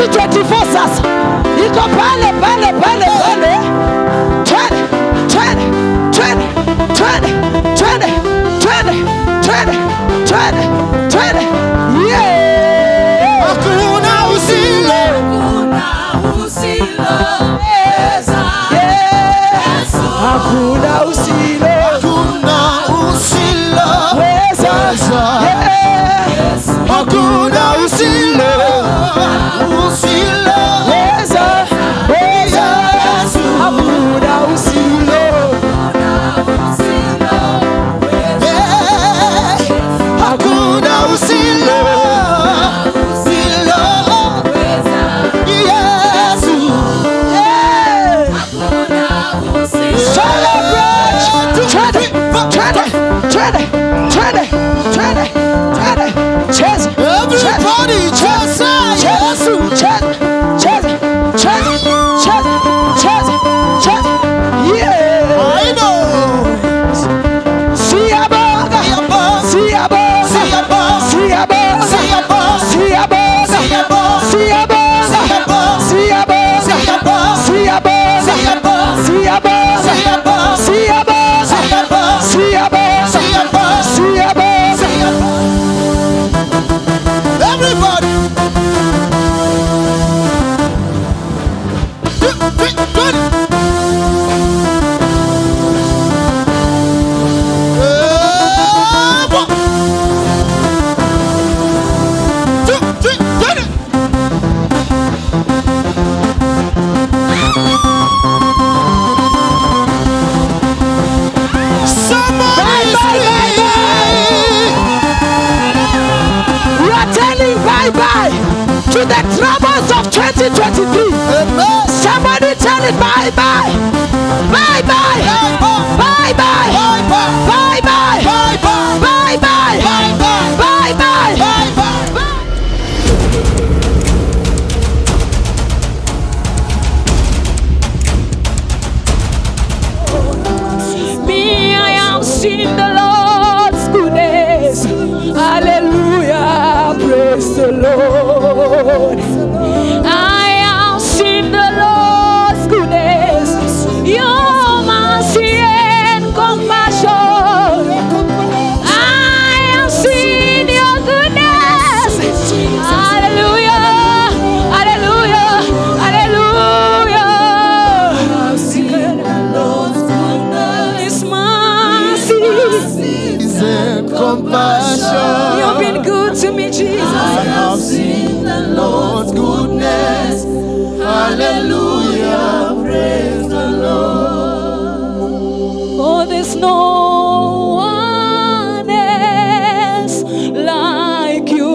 2024 sasa. Iko pale. Twende. Yeah. Hakuna usiloweza. Hakuna usiloweza. Hakuna usiloweza. Hakuna to the troubles of 2023. Amen. Somebody tell it bye-bye. Bye-bye. Bye-bye. Bye-bye. Bye-bye. Bye-bye. Me, I am seeing the Lord's goodness. Hallelujah. Praise the Lord. I am seeing the Lord's goodness. Your mercy and compassion. I am seeing your goodness. Hallelujah. Hallelujah. Hallelujah. I've seen the Lord's goodness. Mercy and compassion. You've been good to me, Jesus. I have seen the Lord's goodness. Hallelujah, praise the Lord. Oh, there's no one else like you,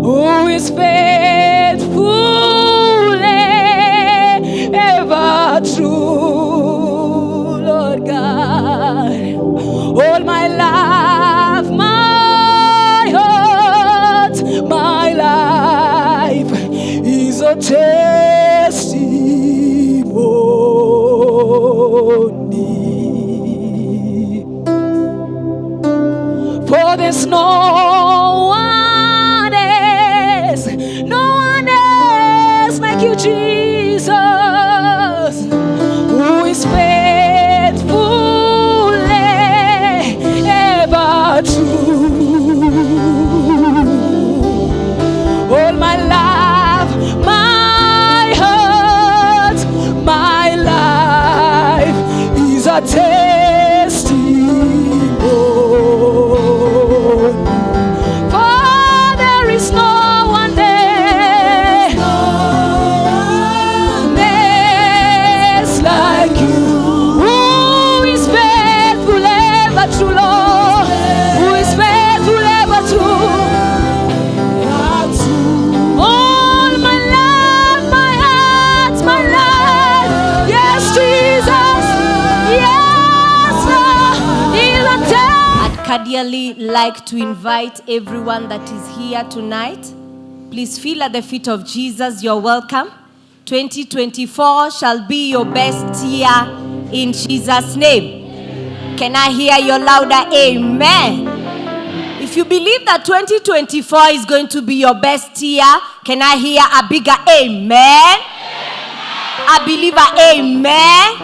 who is faithful and ever true, Lord God. All my life, my heart, my life is a testimony. For there's no one else like you, Jesus, who is faithful and ever true. All my life, my heart, my life is a testimony. For there is no one there, else like you, who is faithful ever true, Lord, who is faithful ever true. All my life, my heart, my life, yes, Jesus, yes, Lord, is a I'd cordially like to invite everyone that is here tonight. Please feel at the feet of Jesus. You're welcome. 2024 shall be your best year in Jesus' name. Can I hear your louder amen? If if you believe that 2024 is going to be your best year, can I hear a bigger amen? A believer, amen.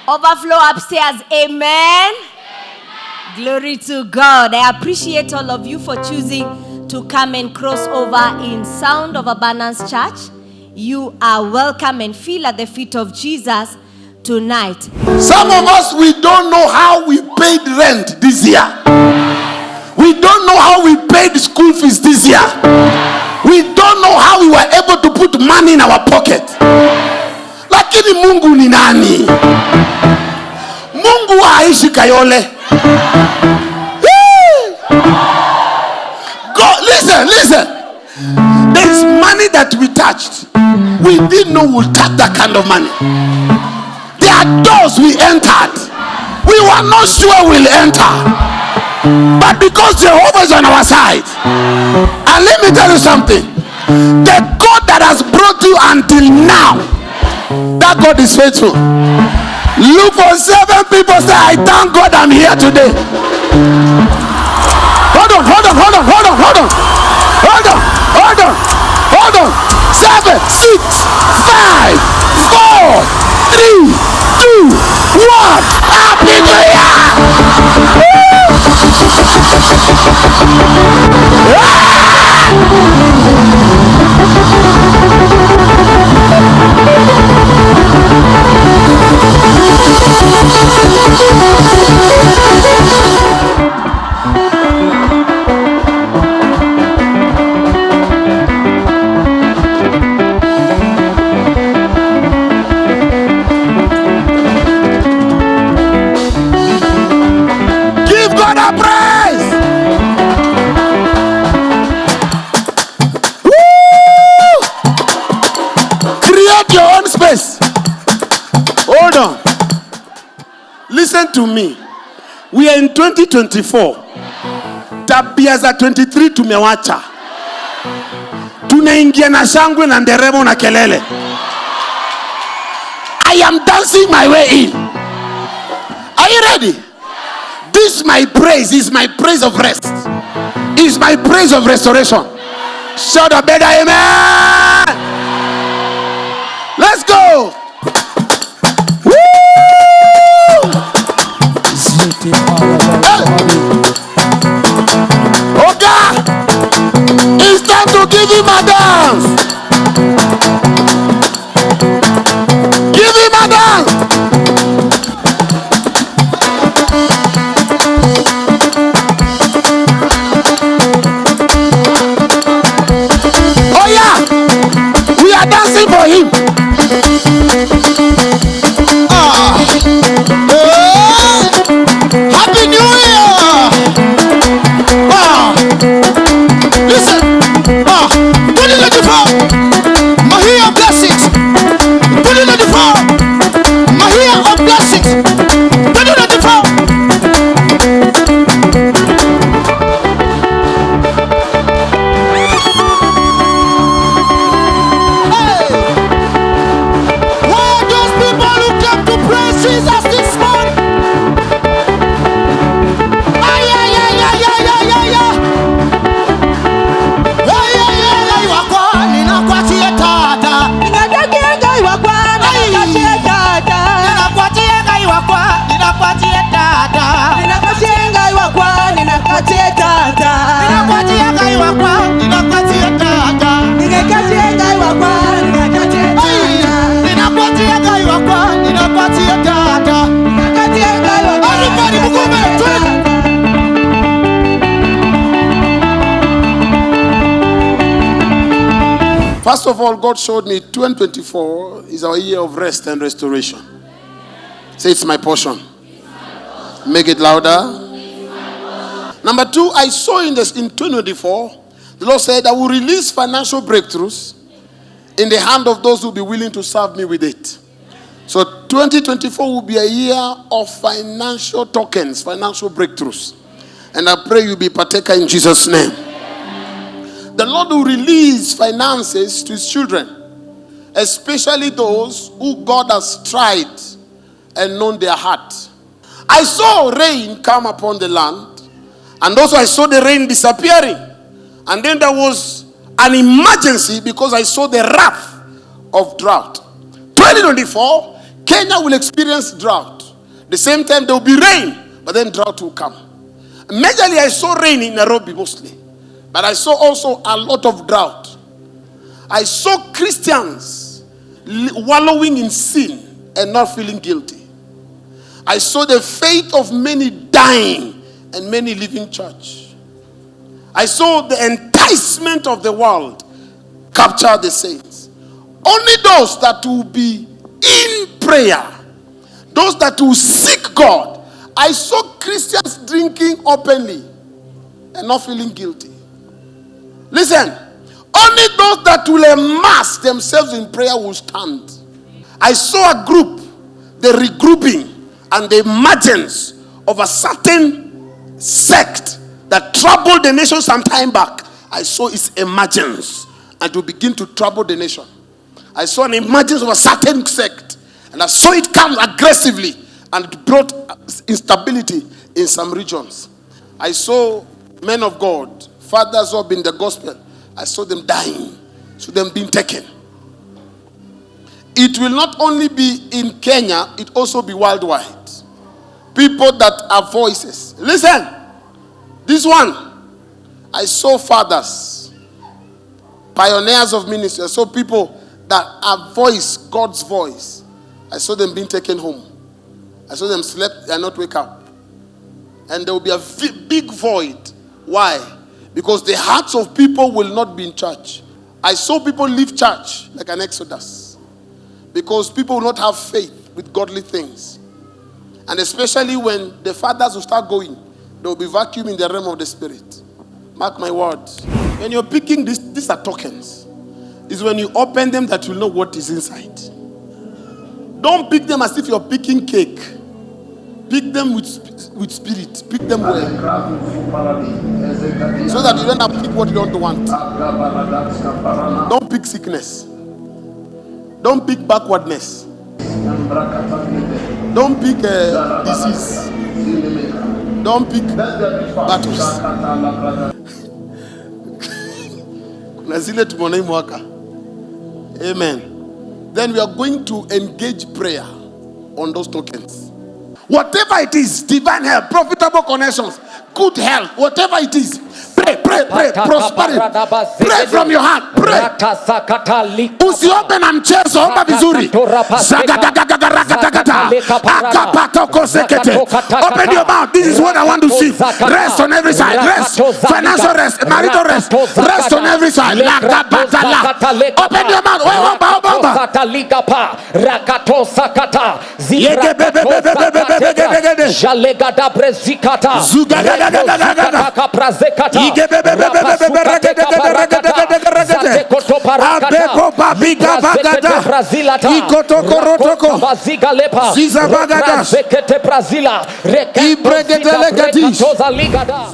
Overflow upstairs, amen. Glory to God. I appreciate all of you for choosing to come and cross over in Sound of Abundance Church. You are welcome and feel at the feet of Jesus tonight. Some of us, we don't know how we paid rent this year. We don't know how we paid school fees this year. We don't know how we were able to put money in our pocket. Lakini Mungu ni nani? Mungu haishi Kayole. Go, listen. There is money that we touched. We didn't know we'll touch that kind of money. There are doors we entered. We were not sure we'll enter. But because Jehovah is on our side, and let me tell you something, the God that has brought you until now, that God is faithful. Look for 7 people, say, I thank God I'm here today. Hold on. 7, 6, 5, 4, 3, 2, 1. Happy New Year! Give God a praise! Woo! Create your own space. Hold on. Listen to me. We are in 2024. Tabia za 23 tumewacha. Tunaingia na shangwe na nderemo na kelele. I am dancing my way in. Are you ready? This my praise is my praise of rest. Is my praise of restoration. Shout a better amen. Let's go. Woo! Okay. It's time to give him a dance. Give him a dance. Oh yeah, we are dancing for him. Happy New Year! Listen, 2024, my year of blessings. 2024, my year of blessings. 2024. Why those people who came to praise Jesus this morning? First of all, God showed me 2024 is our year of rest and restoration. Say, it's my portion. Make it louder. Number 2, I saw in 2024, the Lord said, I will release financial breakthroughs in the hand of those who will be willing to serve me with it. So 2024 will be a year of financial tokens, financial breakthroughs. And I pray you be partaker in Jesus' name. The Lord will release finances to his children, especially those who God has tried and known their heart. I saw rain come upon the land. And also I saw the rain disappearing. And then there was an emergency because I saw the wrath of drought. 2024, Kenya will experience drought. The same time there will be rain, but then drought will come. Majorly I saw rain in Nairobi mostly. But I saw also a lot of drought. I saw Christians wallowing in sin and not feeling guilty. I saw the faith of many dying and many leaving church. I saw the enticement of the world capture the saints. Only those that will be in prayer, those that will seek God. I saw Christians drinking openly and not feeling guilty. Listen, only those that will immerse themselves in prayer will stand. I saw a group, the regrouping and the emergence of a certain sect that troubled the nation some time back. I saw its emergence and to begin to trouble the nation. I saw an emergence of a certain sect and I saw it come aggressively and it brought instability in some regions. I saw men of God, fathers up in the gospel. I saw them dying, saw them being taken. It will not only be in Kenya, it also be worldwide. People that have voices. Listen, this one, I saw fathers, pioneers of ministry. I saw people that have voice, God's voice. I saw them being taken home. I saw them slept and not wake up. And there will be a big void. Why? Because the hearts of people will not be in church. I saw people leave church like an exodus. Because people will not have faith with godly things. And especially when the fathers will start going, there will be vacuum in the realm of the spirit. Mark my words. When you're picking these are tokens. It's when you open them that you'll know what is inside. Don't pick them as if you're picking cake. Pick them with spirit. Pick them well. So that you don't have to pick what you don't want. Don't pick sickness. Don't pick backwardness. Don't pick disease. Don't pick battles. Amen. Then we are going to engage prayer on those tokens. Whatever it is, divine help, profitable connections, good health, whatever it is, pray, prosperity. Pray from your heart, pray. Usiope na mchezo, omba vizuri. Open your mouth. This is what I want to see. Rest on every side. Rest. Financial rest, marital rest. Rest on every side. Open your mouth.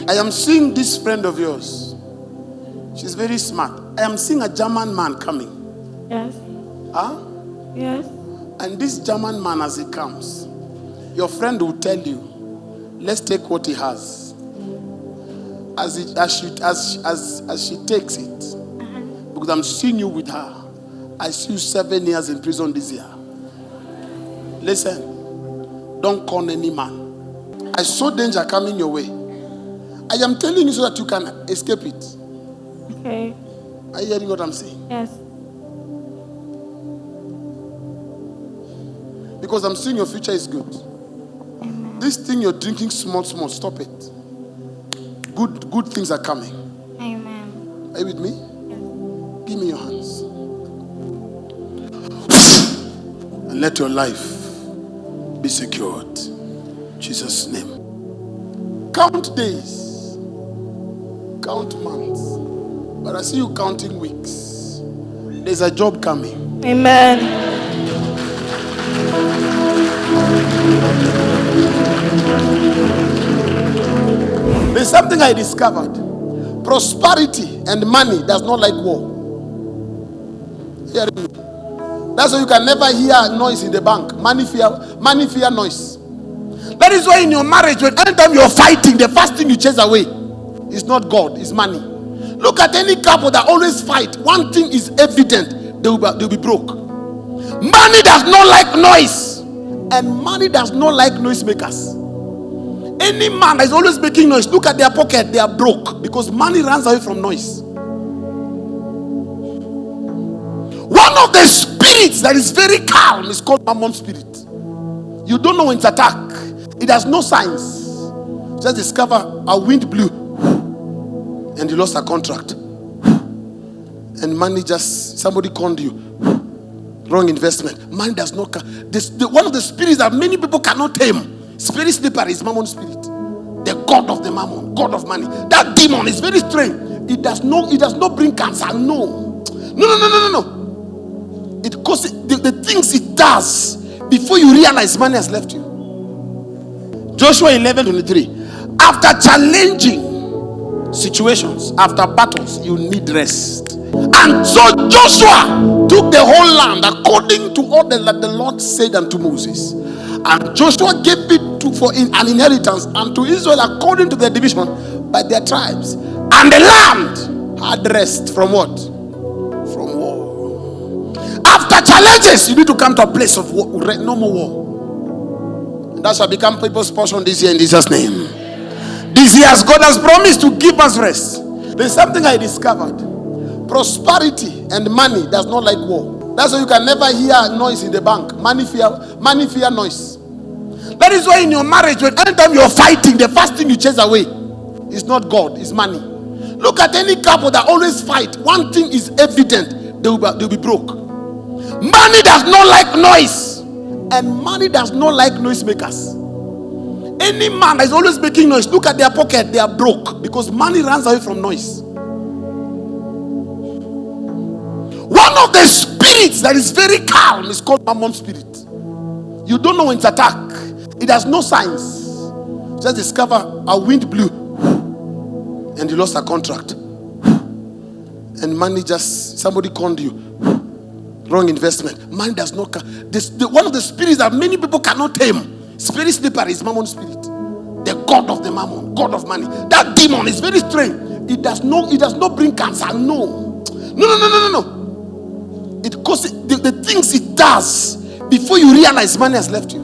I am seeing this friend of yours. She's very smart. I am seeing a German man coming. Yes. Huh? Yes. And this German man, as he comes, your friend will tell you, let's take what he has. As she takes it, because I'm seeing you with her. I see you 7 years in prison this year. Listen, don't con any man. I saw danger coming your way. I am telling you so that you can escape it. Okay. Are you hearing what I'm saying? Yes. Because I'm seeing your future is good. Amen. This thing you're drinking small, stop it. Good things are coming. Amen. Are you with me? Yes. Give me your hands. And let your life be secured. In Jesus' name. Count days. Count months. But I see you counting weeks. There's a job coming. Amen. There's something I discovered. Prosperity and money does not like war. Hearing me? That's why you can never hear noise in the bank. Money fear noise. That is why in your marriage, when anytime you're fighting, the first thing you chase away is not God, it's money. Look at any couple that always fight. One thing is evident: they'll be broke. Money does not like noise, and money does not like noisemakers. Any man that is always making noise, look at their pocket, they are broke, because money runs away from noise. One of the spirits that is very calm is called mammon spirit. You don't know when it's attack. It has no signs. Just discover a wind blew and you lost a contract. And money just, somebody conned you. Wrong investment. Money does not come. One of the spirits that many people cannot tame, spirit slippery, is mammon spirit. The god of the mammon, god of money. That demon is very strange. It does not bring cancer. No. It causes the things it does before you realize money has left you. Joshua 11:23. After challenging situations, after battles, you need rest. And so Joshua took the whole land according to all that the Lord said unto Moses. And Joshua gave it for an inheritance unto Israel according to their division by their tribes. And the land had rest from what? From war. After challenges, you need to come to a place of war. No more war. And that shall become people's portion this year in Jesus' name. This year, as God has promised to give us rest. There's something I discovered. Prosperity and money does not like war. That's why you can never hear noise in the bank. Money fear noise. That is why in your marriage, when anytime you're fighting, the first thing you chase away is not God, it's money. Look at any couple that always fight. One thing is evident: they'll be broke. Money does not like noise, and money does not like noisemakers. Any man that is always making noise, look at their pocket, they are broke, because money runs away from noise. One of the spirits that is very calm is called mammon spirit. You don't know when it's attack. It has no signs. Just discover a wind blew and you lost a contract. And money just, somebody conned you. Wrong investment. Money does not come. One of the spirits that many people cannot tame, spirit slippery, is mammon spirit. The god of the mammon, god of money. That demon is very strange. It does not bring cancer. No. It causes the things it does before you realize money has left you.